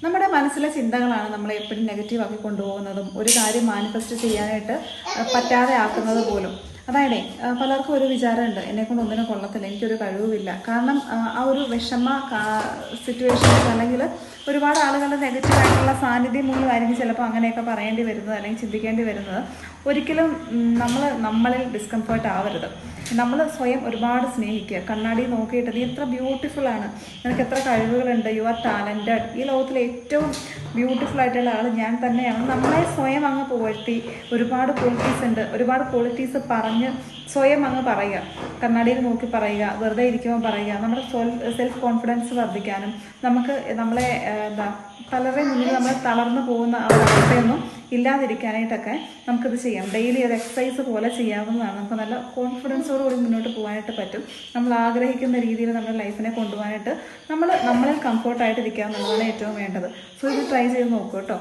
നമ്മുടെ മനസ്സിലെ ചിന്തകളാണ് നമ്മളെ എപ്പോഴും നെഗറ്റീവാക്കി കൊണ്ടുപോകുന്നതും ഒരു കാര്യം മാനിഫെസ്റ്റ് ചെയ്യാനായിട്ട് പറ്റാതെ ആക്കുന്നത് പോലും. അതായത് പലർക്കും ഒരു വിചാരമുണ്ട്, എന്നെക്കൊണ്ട് ഒന്നിനും കൊള്ളത്തില്ല, എനിക്കൊരു കഴിവുമില്ല. കാരണം ആ ഒരു വിഷമ സിറ്റുവേഷൻസ് അല്ലെങ്കിൽ ഒരുപാട് ആളുകളുടെ നെഗറ്റീവായിട്ടുള്ള സാന്നിധ്യം മൂലമായിരിക്കും ചിലപ്പോൾ അങ്ങനെയൊക്കെ പറയേണ്ടി വരുന്നത് അല്ലെങ്കിൽ ചിന്തിക്കേണ്ടി വരുന്നത്. ഒരിക്കലും നമ്മളിൽ ഡിസ്കംഫേർട്ട് ആവരുത്. നമ്മൾ സ്വയം ഒരുപാട് സ്നേഹിക്കുക. കണ്ണാടി നോക്കിയിട്ട് നീ എത്ര ബ്യൂട്ടിഫുള്ളാണ്, നിനക്ക് എത്ര കഴിവുകളുണ്ട്, യു ആർ ടാലൻറ്റഡ്, ഈ ലോകത്തിലെ ഏറ്റവും ബ്യൂട്ടിഫുൾ ആയിട്ടുള്ള ആൾ ഞാൻ തന്നെയാണ്. നമ്മളെ സ്വയം അങ്ങ് പുകഴ്ത്തി ഒരുപാട് ക്വാളിറ്റീസ് ഉണ്ട്, ഒരുപാട് ക്വാളിറ്റീസ് പറഞ്ഞ് സ്വയം അങ്ങ് പറയുക. കണ്ണാടിയിൽ നോക്കി പറയുക, വെറുതെ ഇരിക്കുമ്പോൾ പറയുക. നമ്മുടെ സെൽഫ് കോൺഫിഡൻസ് വർദ്ധിക്കാനും നമുക്ക് നമ്മളെ പലരുടെ മുന്നിൽ നമ്മൾ തളർന്നു പോകുന്ന ആ ഒരു അവസ്ഥയൊന്നും ഇല്ലാതിരിക്കാനായിട്ടൊക്കെ നമുക്കിത് ചെയ്യാം. ഡെയിലി ഒരു എക്സസൈസ് പോലെ ചെയ്യാവുന്നതാണ്. നമുക്ക് നല്ല കോൺഫിഡൻസോടുകൂടി മുന്നോട്ട് പോകാനായിട്ട് പറ്റും. നമ്മൾ ആഗ്രഹിക്കുന്ന രീതിയിൽ നമ്മുടെ ലൈഫിനെ കൊണ്ടുപോകാനായിട്ട് നമ്മളിൽ കംഫർട്ടായിട്ടിരിക്കുക എന്നുള്ളതാണ് ഏറ്റവും വേണ്ടത്. സോ ഇത് ട്രൈ ചെയ്ത് നോക്കൂ കേട്ടോ.